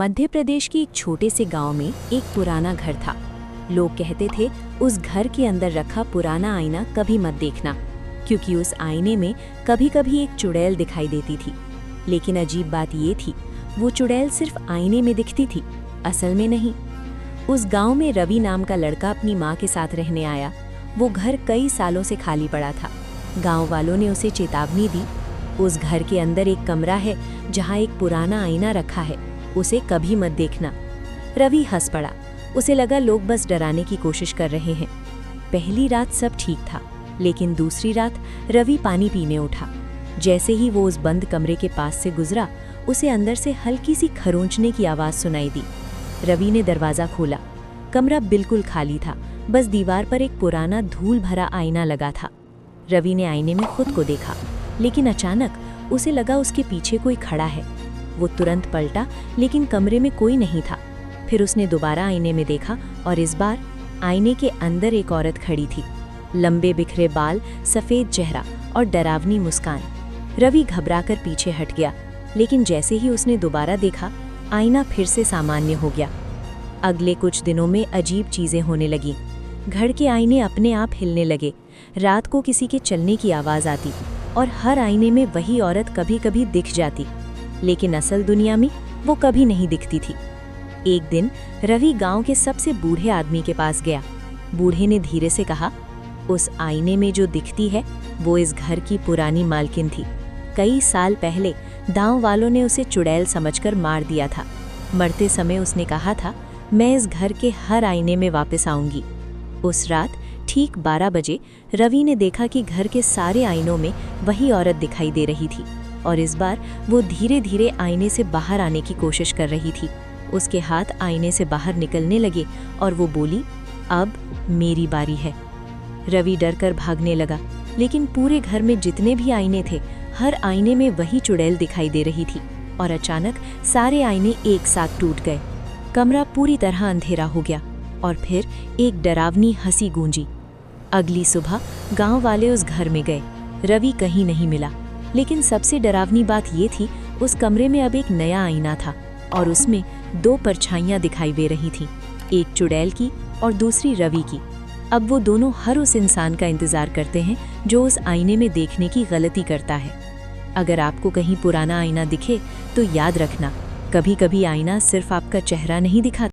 मध्य प्रदेश के एक छोटे से गांव में एक पुराना घर था। लोग कहते थे उस घर के अंदर रखा पुराना आईना कभी मत देखना, क्योंकि उस आईने में कभी कभी एक चुड़ैल दिखाई देती थी। लेकिन अजीब बात ये थी, वो चुड़ैल सिर्फ आईने में दिखती थी, असल में नहीं। उस गांव में रवि नाम का लड़का अपनी माँ के साथ रहने आया। वो घर कई सालों से खाली पड़ा था। गांव वालों ने उसे चेतावनी दी, उस घर के अंदर एक कमरा है जहाँ एक पुराना आईना रखा है, उसे कभी मत देखना। रवि हंस पड़ा। उसे लगा लोग बस डराने की कोशिश कर रहे हैं। पहली रात सब ठीक था, लेकिन दूसरी रात रवि पानी पीने उठा। जैसे ही वो उस बंद कमरे के पास से गुजरा, उसे अंदर से हल्की सी खरोंचने की आवाज़ सुनाई दी। रवि ने दरवाज़ा खोला। कमरा बिल्कुल खाली था, बस दीवार पर एक पुराना धूल भरा आईना लगा था। रवि ने आईने में खुद को देखा, लेकिन अचानक उसे लगा उसके पीछे कोई खड़ा है। वो तुरंत पलटा, लेकिन कमरे में कोई नहीं था। फिर उसने दोबारा आईने में देखा और इस बार आईने के अंदर एक औरत खड़ी थी। लंबे बिखरे बाल, सफ़ेद चेहरा और डरावनी मुस्कान। रवि घबराकर पीछे हट गया, लेकिन जैसे ही उसने दोबारा देखा, आईना फिर से सामान्य हो गया। अगले कुछ दिनों में अजीब चीज़ें होने लगीं। घर के आईने अपने आप हिलने लगे, रात को किसी के चलने की आवाज़ आती और हर आईने में वही औरत कभी कभी दिख जाती, लेकिन असल दुनिया में वो कभी नहीं दिखती थी। एक दिन रवि गांव के सबसे बूढ़े आदमी के पास गया। बूढ़े ने धीरे से कहा, उस आईने में जो दिखती है वो इस घर की पुरानी मालकिन थी। कई साल पहले गांव वालों ने उसे चुड़ैल समझकर मार दिया था। मरते समय उसने कहा था, मैं इस घर के हर आईने में वापस आऊंगी। उस रात ठीक 12 बजे रवि ने देखा कि घर के सारे आईनों में वही औरत दिखाई दे रही थी, और इस बार वो धीरे धीरे आईने से बाहर आने की कोशिश कर रही थी। उसके हाथ आईने से बाहर निकलने लगे और वो बोली, अब मेरी बारी है। रवि डरकर भागने लगा, लेकिन पूरे घर में जितने भी आईने थे, हर आईने में वही चुड़ैल दिखाई दे रही थी, और अचानक सारे आईने एक साथ टूट गए। कमरा पूरी तरह अंधेरा हो गया और फिर एक डरावनी हंसी गूंजी। अगली सुबह गांव वाले उस घर में गए। रवि कहीं नहीं मिला, लेकिन सबसे डरावनी बात ये थी, उस कमरे में अब एक नया आईना था और उसमें 2 परछाइयां दिखाई दे रही थीं, एक चुड़ैल की और दूसरी रवि की। अब वो दोनों हर उस इंसान का इंतजार करते हैं जो उस आईने में देखने की गलती करता है। अगर आपको कहीं पुराना आईना दिखे तो याद रखना, कभी कभी आईना सिर्फ आपका चेहरा नहीं दिखाता।